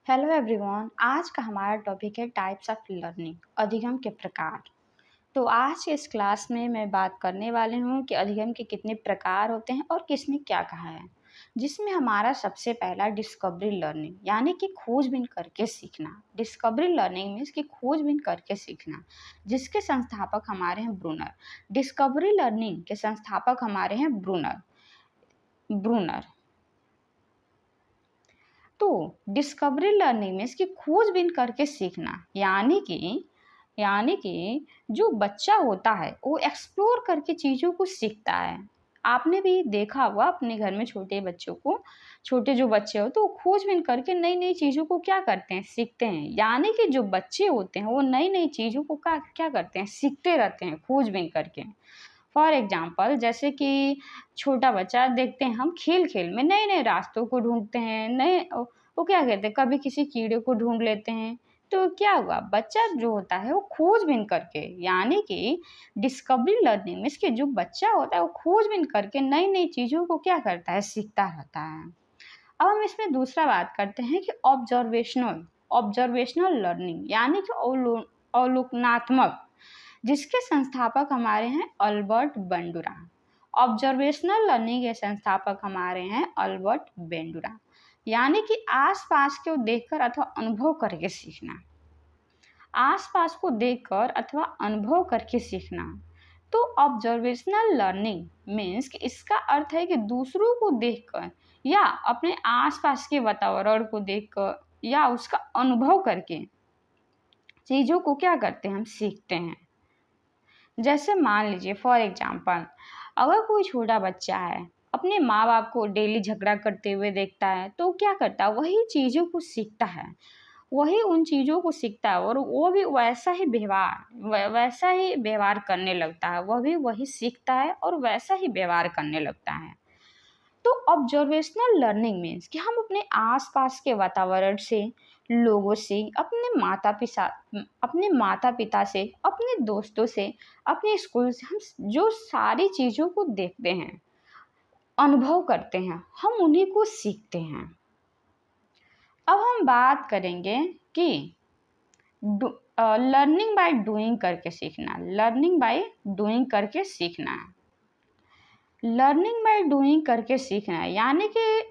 Hello everyone. आज का हमारा टॉपिक है टाइप्स ऑफ लर्निंग, अधिगम के प्रकार। तो आज के इस क्लास में मैं बात करने वाली हूँ कि अधिगम के कितने प्रकार होते हैं और किसने क्या कहा है। जिसमें हमारा सबसे पहला डिस्कवरी लर्निंग यानी कि खोजबीन करके सीखना। डिस्कवरी लर्निंग मीन्स कि खोजबीन करके सीखना, जिसके संस्थापक हमारे हैं ब्रूनर। डिस्कवरी लर्निंग के संस्थापक हमारे हैं ब्रूनर ब्रूनर तो डिस्कवरी लर्निंग में इसकी खोजबीन करके सीखना, यानी कि जो बच्चा होता है वो एक्सप्लोर करके चीज़ों को सीखता है। आपने भी देखा होगा अपने घर में छोटे बच्चों को, छोटे जो बच्चे हो तो वो खोजबीन करके नई नई चीज़ों को क्या करते हैं, सीखते हैं। यानी कि जो बच्चे होते हैं वो नई नई चीज़ों को क्या करते हैं, सीखते रहते हैं खोजबीन करके। फॉर एग्जाम्पल जैसे कि छोटा बच्चा देखते हैं हम खेल खेल में नए नए रास्तों को ढूंढते हैं, नए वो क्या कहते हैं, कभी किसी कीड़े को ढूंढ लेते हैं। तो क्या हुआ, बच्चा जो होता है वो खोजबीन करके, यानी कि डिस्कवरी लर्निंग में इसके जो बच्चा होता है वो खोजबीन करके नई नई चीज़ों को क्या करता है, सीखता रहता है। अब हम इसमें दूसरा बात करते हैं कि ऑब्जर्वेशनल लर्निंग यानी कि अवलोकनात्मक, जिसके संस्थापक हमारे हैं अल्बर्ट बंडूरा। ऑब्जर्वेशनल लर्निंग के संस्थापक हमारे हैं अल्बर्ट बेंडूरा, यानी कि आसपास को देखकर अथवा अनुभव करके सीखना। आसपास को देखकर अथवा अनुभव करके सीखना। तो ऑब्जर्वेशनल लर्निंग मीन्स कि इसका अर्थ है कि दूसरों को देखकर या अपने आसपास के वातावरण को देखकर या उसका अनुभव करके चीज़ों को क्या करते हैं, हम सीखते हैं। जैसे मान लीजिए फॉर एग्जाम्पल, अगर कोई छोटा बच्चा है अपने माँ बाप को डेली झगड़ा करते हुए देखता है तो क्या करता है, वही चीज़ों को सीखता है, वही उन चीज़ों को सीखता है और वो भी वैसा ही व्यवहार करने लगता है। वह भी वही सीखता है और वैसा ही व्यवहार करने लगता है। तो ऑब्जर्वेशनल लर्निंग मीन्स कि हम अपने आसपास के वातावरण से, लोगों से, अपने माता पिता से, अपने दोस्तों से, अपने स्कूल से, हम जो सारी चीज़ों को देखते हैं, अनुभव करते हैं, हम उन्हीं को सीखते हैं। अब हम बात करेंगे कि लर्निंग बाय डूइंग करके सीखना। लर्निंग बाय डूइंग करके सीखना, लर्निंग बाय डूइंग करके सीखना है, यानी कि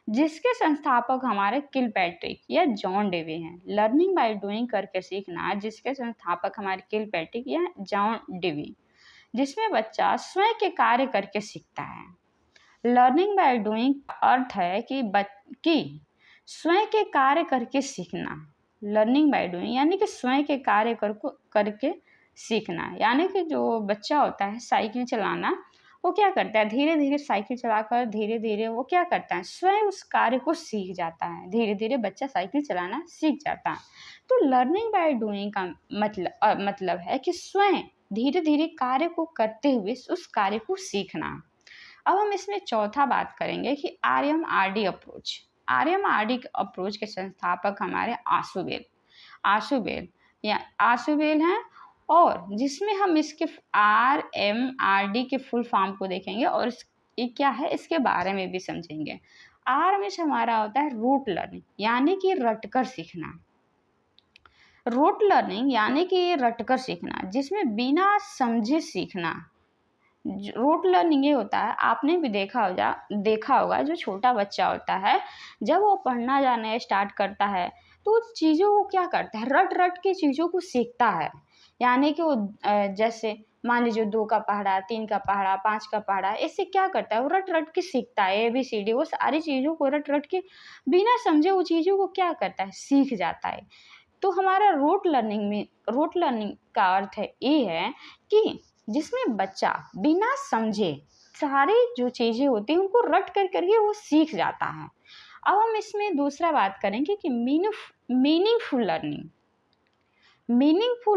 जिसके संस्थापक हमारे किलपैट्रिक या जॉन डेवी हैं। लर्निंग बाय डूइंग करके सीखना जिसके संस्थापक हमारे किलपैट्रिक या जॉन डेवी, जिसमें बच्चा स्वयं के कार्य करके सीखता है। लर्निंग बाय डूइंग का अर्थ है कि स्वयं के कार्य करके सीखना। लर्निंग बाय डूइंग यानी कि स्वयं के कार्य करके सीखना, यानी कि जो बच्चा होता है साइकिल चलाना, वो क्या करता है, धीरे धीरे साइकिल चलाकर धीरे धीरे वो क्या करता है, स्वयं उस कार्य को सीख जाता है। धीरे धीरे बच्चा साइकिल चलाना सीख जाता है। तो लर्निंग बाय डूइंग का मतलब है कि स्वयं धीरे धीरे कार्य को करते हुए उस कार्य को सीखना। अब हम इसमें चौथा बात करेंगे कि RMRD अप्रोच के संस्थापक हमारे आशुबेल हैं, और जिसमें हम इसके RMRD के फुल फॉर्म को देखेंगे और ये क्या है इसके बारे में भी समझेंगे। R में हमारा होता है रूट लर्निंग, यानी कि रटकर सीखना। रूट लर्निंग यानी कि रटकर सीखना, जिसमें बिना समझे सीखना। रूट लर्निंग ये होता है, आपने भी देखा होगा जो छोटा बच्चा होता है जब वो पढ़ना जाना स्टार्ट करता है तो चीज़ों को क्या करता है, रट रट के चीज़ों को सीखता है। यानी कि वो जैसे मान लीजिए 2 का पहाड़ा, 3 का पहाड़ा, 5 का पहाड़ा, इससे क्या करता है, वो रट रट के सीखता है। ABCD वो सारी चीज़ों को रट रट के बिना समझे वो चीज़ों को क्या करता है, सीख जाता है। तो हमारा रूट लर्निंग का अर्थ है ये है कि जिसमें बच्चा बिना समझे सारी जो चीज़ें होती हैं उनको रट करके वो सीख जाता है। अब हम इसमें दूसरा बात करेंगे कि मीनिंगफुल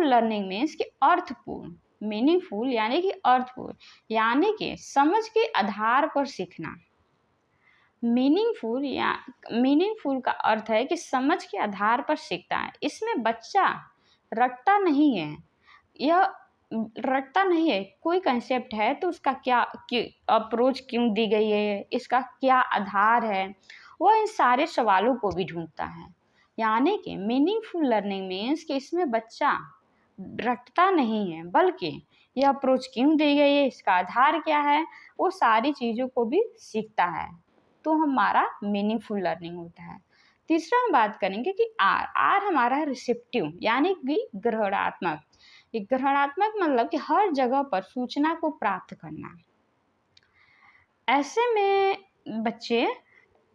लर्निंग मीन्स कि अर्थपूर्ण, मीनिंगफुल यानी कि अर्थपूर्ण, यानी कि समझ के आधार पर सीखना। मीनिंगफुल का अर्थ है कि समझ के आधार पर सीखता है। इसमें बच्चा रटता नहीं है, कोई कंसेप्ट है तो उसका क्या अप्रोच क्यों दी गई है, इसका क्या आधार है, वह इन सारे सवालों को भी ढूंढता है। यानी कि मीनिंगफुल लर्निंग मीन्स कि इसमें बच्चा रटता नहीं है, बल्कि यह अप्रोच क्यों दी गई है, इसका आधार क्या है, वो सारी चीज़ों को भी सीखता है। तो हमारा मीनिंगफुल लर्निंग होता है। तीसरा हम बात करेंगे कि आर हमारा है रिसेप्टिव, यानी कि ग्रहणात्मक। ये ग्रहणात्मक मतलब कि हर जगह पर सूचना को प्राप्त करना। ऐसे में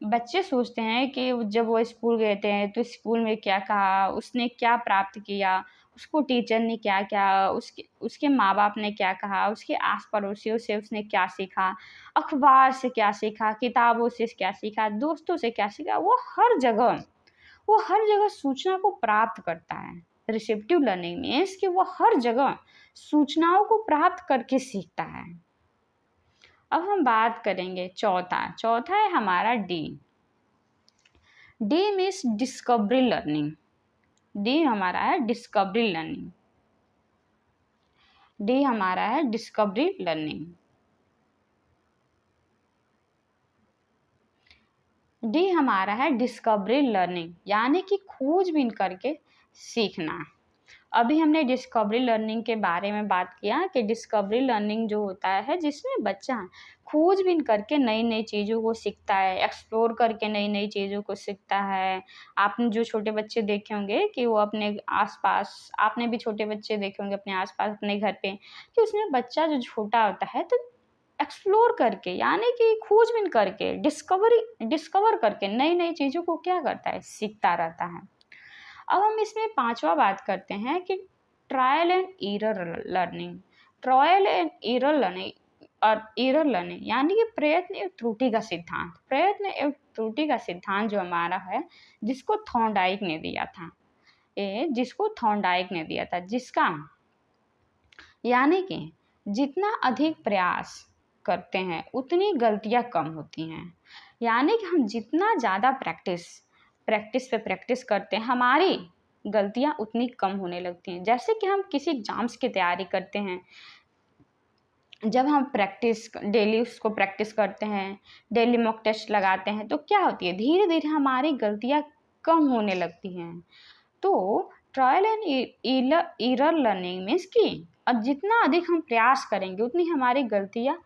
बच्चे सोचते हैं कि जब वो स्कूल गए थे तो स्कूल में क्या कहा, उसने क्या प्राप्त किया, उसको टीचर ने क्या क्या, उसके माँ बाप ने क्या कहा, उसके आस पड़ोसियों से उसने क्या सीखा, अखबार से क्या सीखा, किताबों से क्या सीखा, दोस्तों से क्या सीखा। वो हर जगह सूचना को प्राप्त करता है। रिसेप्टिव लर्निंग मीन्स कि वो हर जगह सूचनाओं को प्राप्त करके सीखता है। अब हम बात करेंगे चौथा है हमारा D means discovery learning. D हमारा है डिस्कवरी लर्निंग। डी हमारा है डिस्कवरी लर्निंग। डी हमारा है डिस्कवरी लर्निंग, यानी कि खोजबीन करके सीखना। अभी हमने डिस्कवरी लर्निंग के बारे में बात किया कि डिस्कवरी लर्निंग जो होता है जिसमें बच्चा खोजबीन करके नई नई चीज़ों को सीखता है, एक्सप्लोर करके नई नई चीज़ों को सीखता है। आपने जो छोटे बच्चे देखे होंगे कि वो अपने आसपास, आपने भी छोटे बच्चे देखे होंगे अपने आसपास अपने घर पे, कि उसमें बच्चा जो छोटा होता है तो एक्सप्लोर करके, यानी कि खोजबीन करके, डिस्कवर करके नई नई चीज़ों को क्या करता है, सीखता रहता है। अब हम इसमें पांचवा बात करते हैं कि trial and error learning. Trial and error learning यानी कि प्रयत्न एवं त्रुटि का सिद्धांत। प्रयत्न एवं त्रुटि का सिद्धांत जो हमारा है, जिसको थॉर्नडाइक ने दिया था, जिसका यानी कि जितना अधिक प्रयास करते हैं उतनी गलतियां कम होती हैं। यानी कि हम जितना ज़्यादा प्रैक्टिस करते हैं, हमारी गलतियां उतनी कम होने लगती हैं। जैसे कि हम किसी एग्जाम्स की तैयारी करते हैं, जब हम डेली उसको प्रैक्टिस करते हैं, डेली मॉक टेस्ट लगाते हैं, तो क्या होती है, धीरे धीरे हमारी गलतियां कम होने लगती हैं। तो trial and error learning means कि अब जितना अधिक हम प्रयास करेंगे उतनी हमारी गलतियां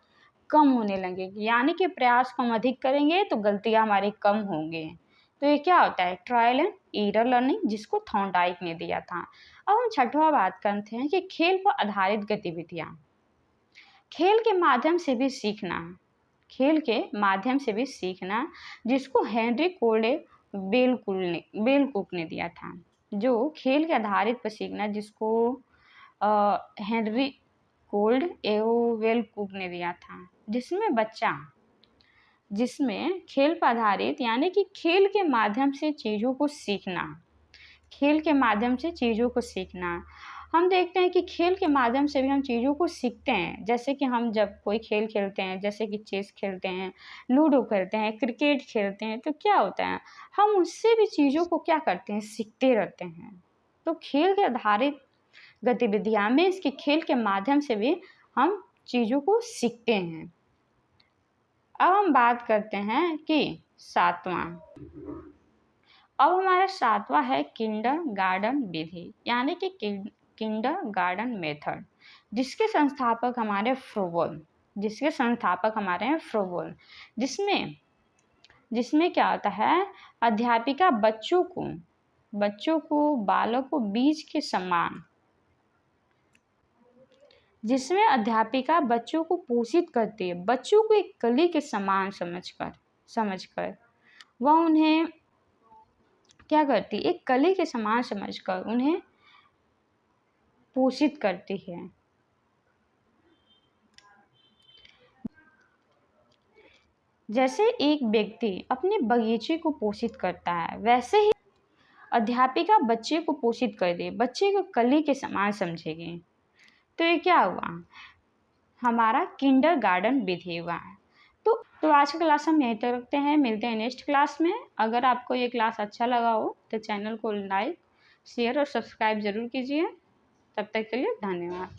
कम होने लगेगी। यानी कि प्रयास को हम अधिक करेंगे तो गलतियां हमारी कम होंगी। तो ये क्या होता है, ट्रायल एंड एरर लर्निंग, जिसको थॉर्नडाइक ने दिया था। अब हम छठवां बात करते हैं कि खेल पर आधारित गतिविधियां। खेल के माध्यम से भी सीखना, जिसको हेनरी कोल्डे बेलकुक ने दिया था। जो खेल के आधारित पर सीखना, जिसको हेनरी कोल्ड बेलकुक ने दिया था, जिसमें खेल पर आधारित, यानी कि खेल के माध्यम से चीज़ों को सीखना। हम देखते हैं कि खेल के माध्यम से भी हम चीज़ों को सीखते हैं। जैसे कि हम जब कोई खेल खेलते हैं, जैसे कि चेस खेलते हैं, लूडो खेलते हैं, क्रिकेट खेलते हैं, तो क्या होता है, हम उससे भी चीज़ों को क्या करते हैं, सीखते रहते हैं। तो खेल के आधारित गतिविधियां में इसके खेल के माध्यम से भी हम चीज़ों को सीखते हैं। अब हम बात करते हैं कि अब हमारा सातवां है किंडरगार्टन विधि, यानी कि किंडरगार्टन मेथड, जिसके संस्थापक हमारे फ्रोबोल, जिसमें क्या होता है, अध्यापिका बच्चों को बालक को बीज के समान, जिसमें अध्यापिका बच्चों को पोषित करती है, बच्चों को एक कली के समान समझकर वह उन्हें क्या करती है, एक कली के समान समझकर उन्हें पोषित करती है। जैसे एक व्यक्ति अपने बगीचे को पोषित करता है, वैसे ही अध्यापिका बच्चे को पोषित कर दे, बच्चे को कली के समान समझेगी। तो ये क्या हुआ, हमारा किंडरगार्टन विधि हुआ। तो आज का क्लास हम यहीं तक रखते हैं, मिलते हैं नेक्स्ट क्लास में। अगर आपको ये क्लास अच्छा लगा हो तो चैनल को लाइक, शेयर और सब्सक्राइब ज़रूर कीजिए। तब तक के लिए धन्यवाद।